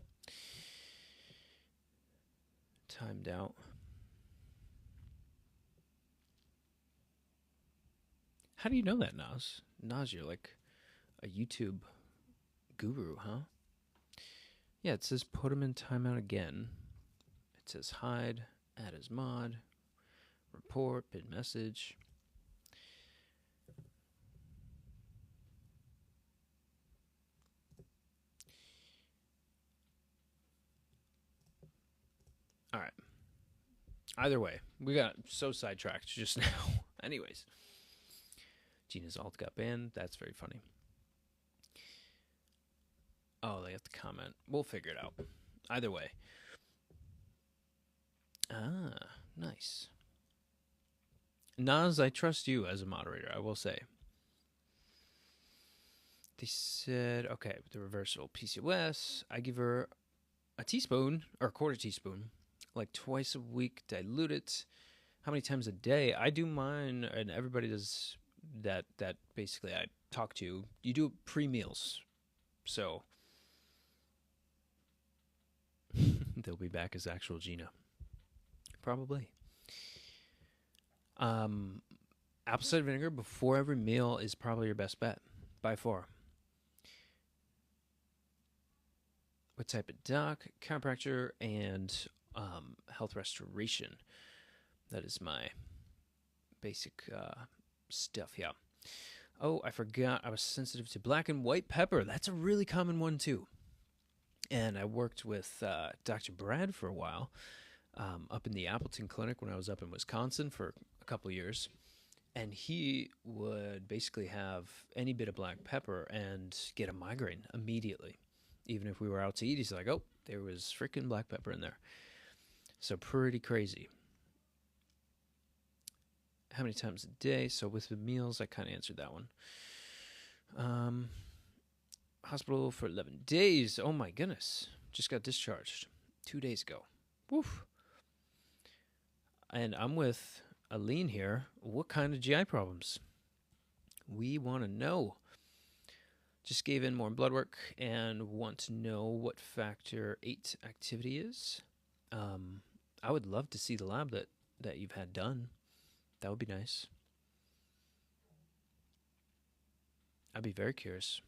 Timed out. How do you know that, Nas? Nas, you're like a YouTube guru, huh? Yeah, it says put him in timeout again. It says hide, add as mod, report, pin message. All right. Either way, we got so sidetracked just now. Anyways, Gina's alt got banned. That's very funny. Oh, they have to comment. We'll figure it out. Either way. Ah, nice. Nas, I trust you as a moderator, I will say. They said, okay, with the reversible PCOS, I give her a teaspoon, or a quarter teaspoon, like twice a week, dilute it. How many times a day? I do mine, and everybody does that basically I talk to. You do pre-meals. So they'll be back as actual Gina. Probably. Apple cider vinegar before every meal is probably your best bet, by far. What type of doc? Chiropractor and health restoration. That is my basic stuff, yeah. Oh, I forgot I was sensitive to black and white pepper. That's a really common one, too. And I worked with Dr. Brad for a while up in the Appleton Clinic when I was up in Wisconsin for a couple of years. And he would basically have any bit of black pepper and get a migraine immediately. Even if we were out to eat, he's like, oh, there was freaking black pepper in there. So pretty crazy. How many times a day? So with the meals, I kind of answered that one. Hospital for 11 days. Oh my goodness. Just got discharged 2 days ago. Woof. And I'm with Aline here. What kind of GI problems? We want to know. Just gave in more blood work and want to know what factor 8 activity is. I would love to see the lab that you've had done. That would be nice. I'd be very curious.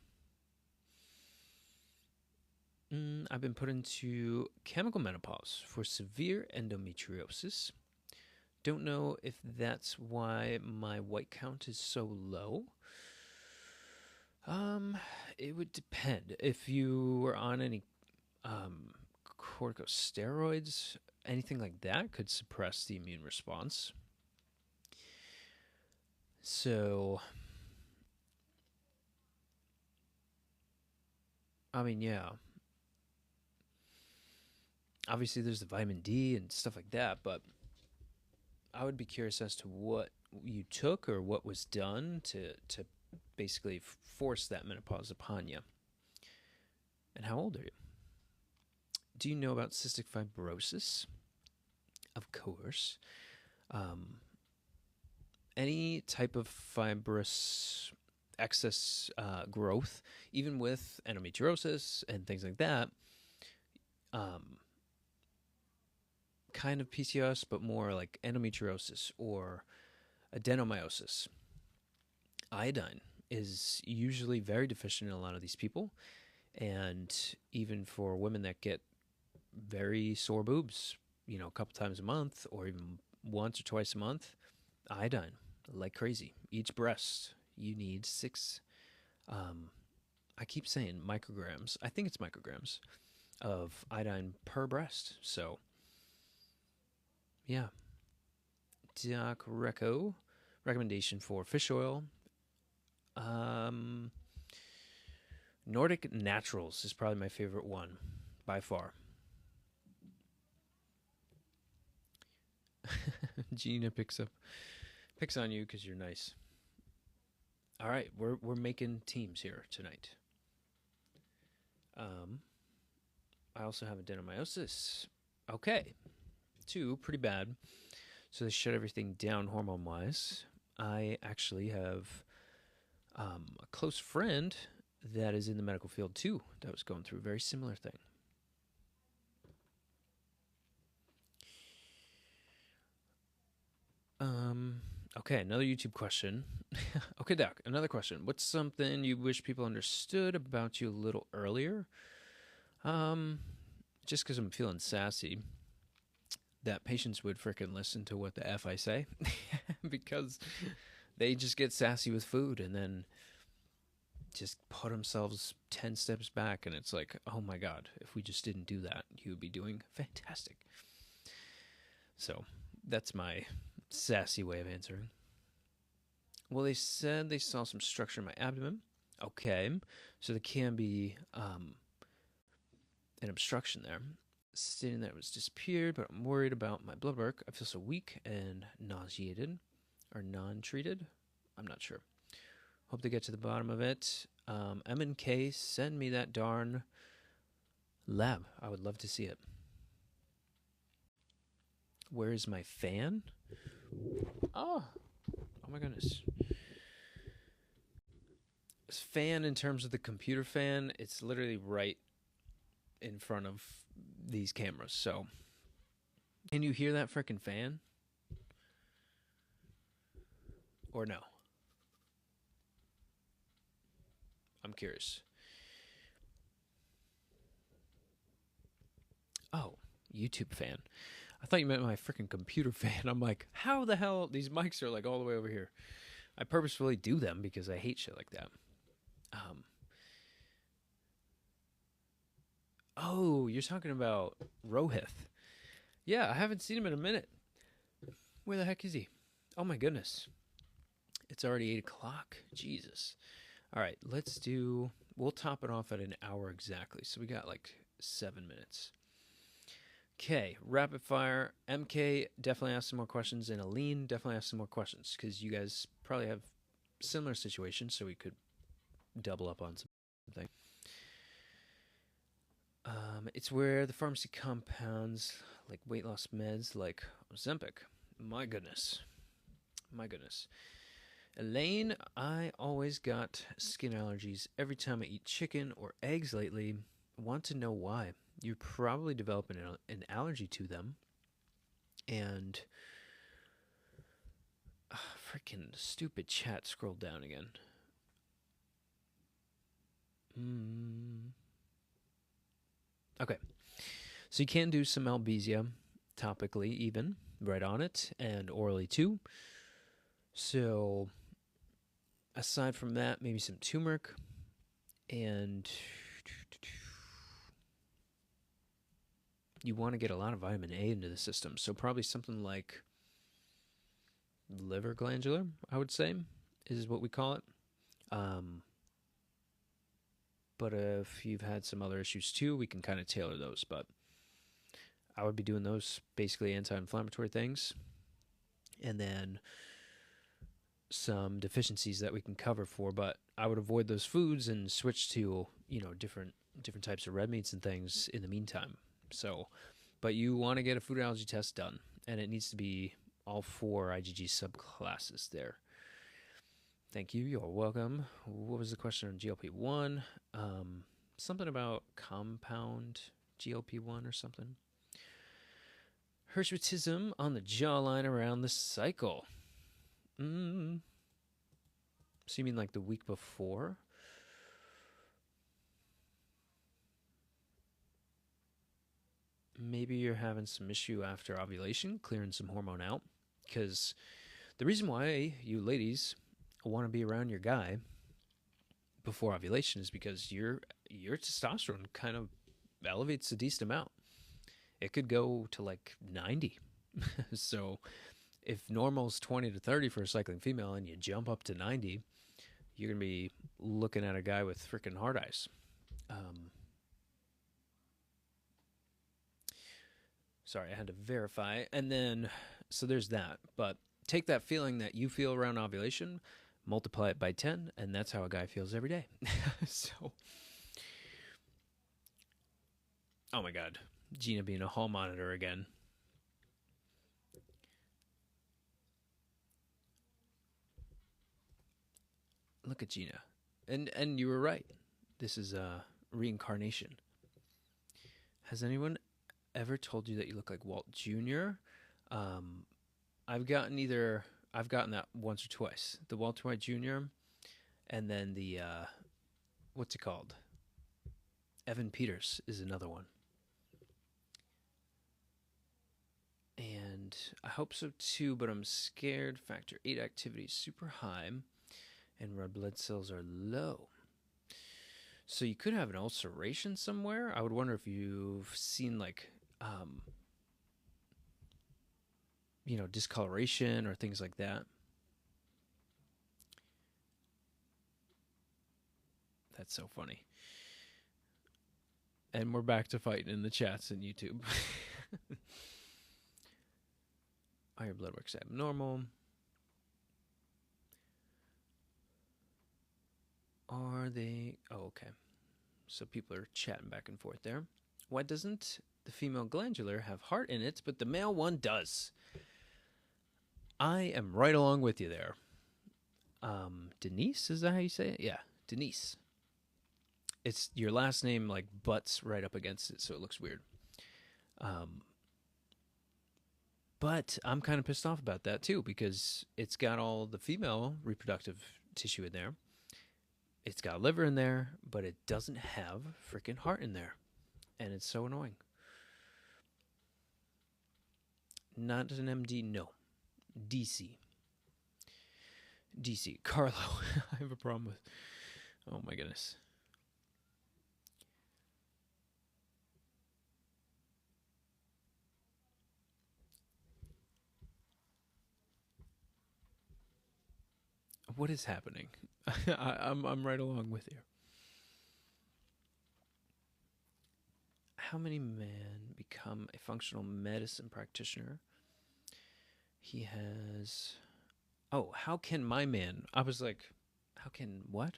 I've been put into chemical menopause for severe endometriosis. Don't know if that's why my white count is so low. It would depend. If you were on any corticosteroids, anything like that could suppress the immune response. So, I mean, yeah, obviously there's the vitamin D and stuff like that, but I would be curious as to what you took or what was done to basically force that menopause upon you. And how old are you? Do you know about cystic fibrosis? Of course. Um, any type of fibrous excess growth, even with endometriosis and things like that, um, kind of PCOS, but more like endometriosis or adenomyosis. Iodine is usually very deficient in a lot of these people, and even for women that get very sore boobs, a couple times a month or even once or twice a month, iodine like crazy. Each breast, you need 6, um, I keep saying micrograms. I think it's micrograms of iodine per breast. So, yeah. Doc Reco, recommendation for fish oil. Um, Nordic Naturals is probably my favorite one by far. Gina picks on you because you're nice. All right, we're making teams here tonight. Um, I also have adenomyosis. Okay, 2 pretty bad. So they shut everything down hormone wise. I actually have a close friend that is in the medical field too that was going through a very similar thing. Okay, another YouTube question. Okay, Doc, another question. What's something you wish people understood about you a little earlier? Um, just because I'm feeling sassy, that patients would frickin' listen to what the F I say because they just get sassy with food and then just put themselves 10 steps back. And it's like, oh my God, if we just didn't do that, you would be doing fantastic. So that's my sassy way of answering. Well, they said they saw some structure in my abdomen. Okay, so there can be an obstruction there. Stating that it was disappeared, but I'm worried about my blood work. I feel so weak and nauseated or non-treated. I'm not sure. Hope to get to the bottom of it. M&K, send me that darn lab. I would love to see it. Where is my fan? Oh my goodness. This fan, in terms of the computer fan, it's literally right in front of these cameras. So, can you hear that freaking fan? Or no? I'm curious. Oh, YouTube fan. I thought you meant my freaking computer fan. I'm like, how the hell? These mics are like all the way over here. I purposefully do them because I hate shit like that. Oh, you're talking about Rohith. Yeah, I haven't seen him in a minute. Where the heck is he? Oh my goodness. It's already 8 o'clock. Jesus. All right, we'll top it off at an hour exactly. So we got like 7 minutes. Okay, rapid fire. MK definitely ask some more questions, and Aline definitely ask some more questions because you guys probably have similar situations, so we could double up on something. It's where the pharmacy compounds like weight loss meds like Ozempic. My goodness. Elaine, I always got skin allergies every time I eat chicken or eggs lately. Want to know why? You're probably developing an allergy to them. And freaking stupid chat scrolled down again. Okay. So you can do some Albesia topically, even right on it, and orally too. So aside from that, maybe some turmeric and you want to get a lot of vitamin A into the system. So probably something like liver glandular, I would say, is what we call it. Um, but if you've had some other issues too, we can kind of tailor those. But I would be doing those basically anti-inflammatory things, and then some deficiencies that we can cover for. But I would avoid those foods and switch to different types of red meats and things in the meantime. So, but you want to get a food allergy test done, and it needs to be all 4 IgG subclasses there. Thank you. You're welcome. What was the question on GLP-1? Something about compound GLP-1 or something. Hirsutism on the jawline around the cycle. So you mean like the week before? Maybe you're having some issue after ovulation, clearing some hormone out. Because the reason why you ladies want to be around your guy before ovulation is because your testosterone kind of elevates a decent amount. It could go to like 90. So if normal's 20 to 30 for a cycling female and you jump up to 90, you're going to be looking at a guy with freaking hard eyes. Sorry, I had to verify. And then, so there's that. But take that feeling that you feel around ovulation, multiply it by 10, and that's how a guy feels every day. So, oh my God, Gina being a hall monitor again. Look at Gina. And you were right. This is a reincarnation. Has anyone ever told you that you look like Walt Jr.? I've gotten that once or twice. The Walter White Jr. and then the what's it called? Evan Peters is another one. And I hope so too, but I'm scared. Factor 8 activity is super high and red blood cells are low. So you could have an ulceration somewhere. I would wonder if you've seen like discoloration or things like that. That's so funny. And we're back to fighting in the chats and YouTube. Are your blood works abnormal? Are they? Oh, okay. So people are chatting back and forth there. Why doesn't the female glandular have heart in it, but the male one does? I am right along with you there. Denise, is that how you say it? Yeah, Denise. It's your last name like butts right up against it, so it looks weird. But I'm kind of pissed off about that too, because it's got all the female reproductive tissue in there. It's got liver in there, but it doesn't have freaking heart in there. And it's so annoying. Not an MD, no. DC. Carlo, I have a problem with. Oh my goodness. What is happening? I'm right along with you. How many men become a functional medicine practitioner? He has. Oh, how can my man? I was like, how can what?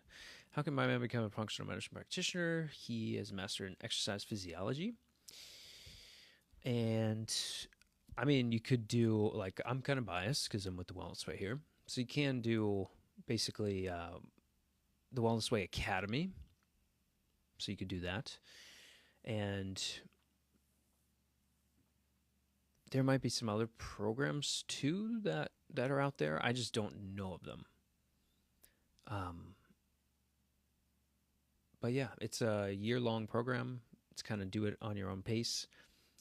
How can my man become a functional medicine practitioner? He has mastered in exercise physiology. And I mean, you could do, like, I'm kind of biased because I'm with the Wellness Way here. So you can do basically the Wellness Way Academy. So you could do that. And there might be some other programs too that are out there. I just don't know of them. But yeah, it's a year-long program. It's kind of do it on your own pace.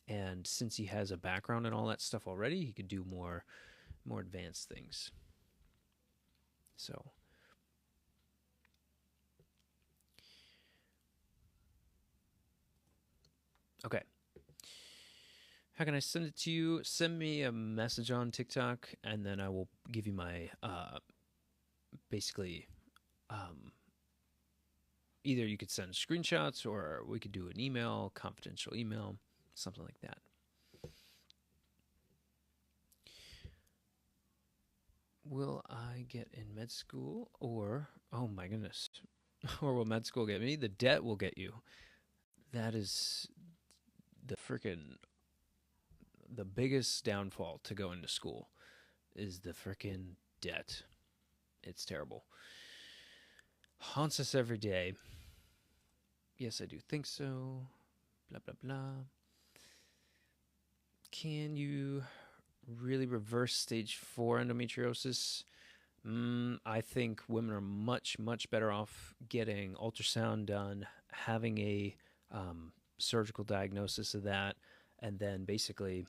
And since he has a background in all that stuff already, he could do more advanced things. So okay. How can I send it to you? Send me a message on TikTok, and then I will give you my basically either you could send screenshots or we could do an email, confidential email, something like that. Will I get in med school or, oh my goodness, or will med school get me? The debt will get you. That is the biggest downfall to go into school is the freaking debt. It's terrible. Haunts us every day. Yes, I do think so. Blah, blah, blah. Can you really reverse stage 4 endometriosis? I think women are much, much better off getting ultrasound done, having a surgical diagnosis of that, and then basically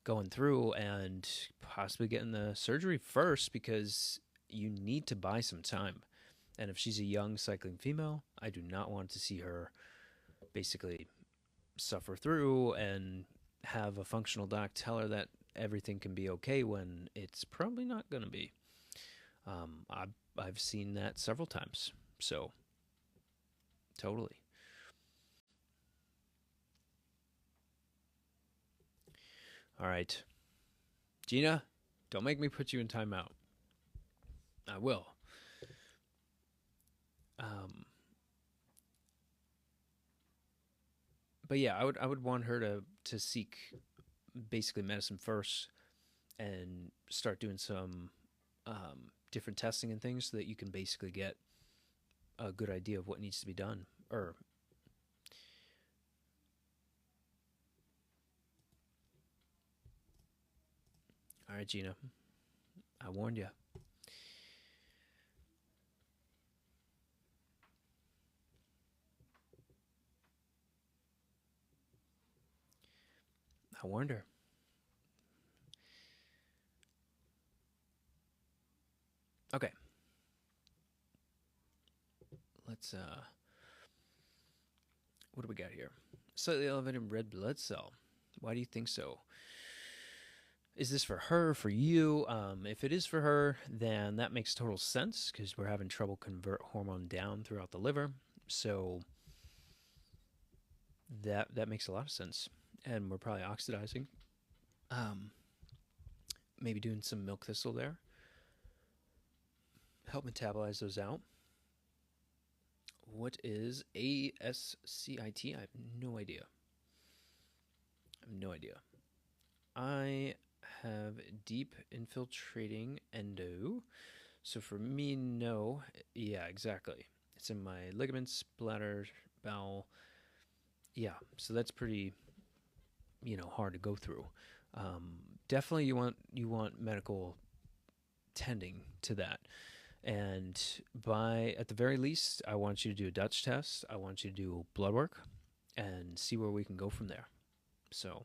going through and possibly getting the surgery first because you need to buy some time. And if she's a young cycling female, I do not want to see her basically suffer through and have a functional doc tell her that everything can be okay when it's probably not going to be. I've seen that several times. So, totally. All right. Gina, don't make me put you in timeout. I will. But yeah, I would want her to seek basically medicine first and start doing some different testing and things so that you can basically get a good idea of what needs to be done. Or all right, Gina, I warned you. I warned her. Okay. Let's what do we got here? Slightly elevated red blood cell. Why do you think so? Is this for her, for you? If it is for her, then that makes total sense because we're having trouble convert hormone down throughout the liver. So that makes a lot of sense. And we're probably oxidizing. Maybe doing some milk thistle there. Help metabolize those out. What is ASCIT? I have no idea. I have deep infiltrating endo. So for me, no. Yeah, exactly. It's in my ligaments, bladder, bowel. Yeah, so that's pretty, hard to go through. Definitely, you want medical tending to that. And at the very least, I want you to do a Dutch test. I want you to do blood work and see where we can go from there. So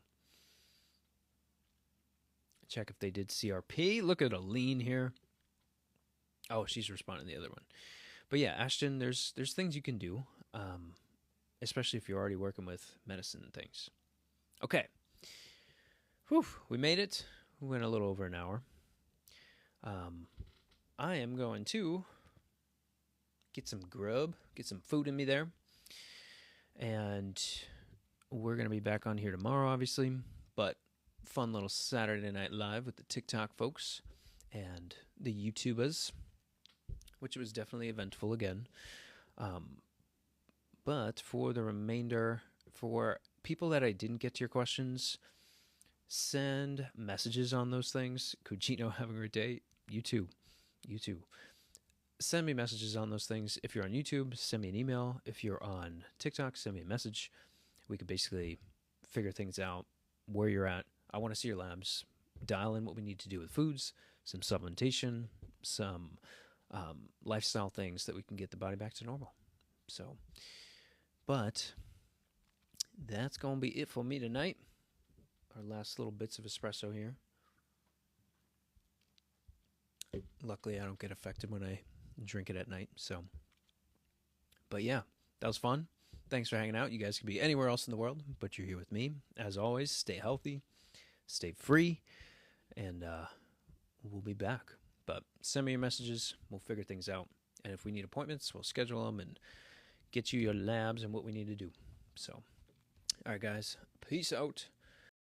check if they did CRP. Look at Aline here. Oh, she's responding to the other one. But yeah, Ashton, there's things you can do, especially if you're already working with medicine and things. Okay. Whew, we made it. We went a little over an hour. I am going to get some grub, get some food in me there. And we're going to be back on here tomorrow, obviously. But fun little Saturday Night Live with the TikTok folks and the YouTubers, which was definitely eventful again. But for the remainder, for people that I didn't get to your questions, send messages on those things. Cugino having a great day. You too. Send me messages on those things. If you're on YouTube, send me an email. If you're on TikTok, send me a message. We could basically figure things out where you're at. I want to see your labs. Dial in what we need to do with foods, some supplementation, some lifestyle things that we can get the body back to normal. So, but that's going to be it for me tonight. Our last little bits of espresso here. Luckily, I don't get affected when I drink it at night. So, but yeah, that was fun. Thanks for hanging out. You guys could be anywhere else in the world, but you're here with me. As always, stay healthy, stay free, and we'll be back. But send me your messages. We'll figure things out. And if we need appointments, we'll schedule them and get you your labs and what we need to do. So, all right, guys. Peace out.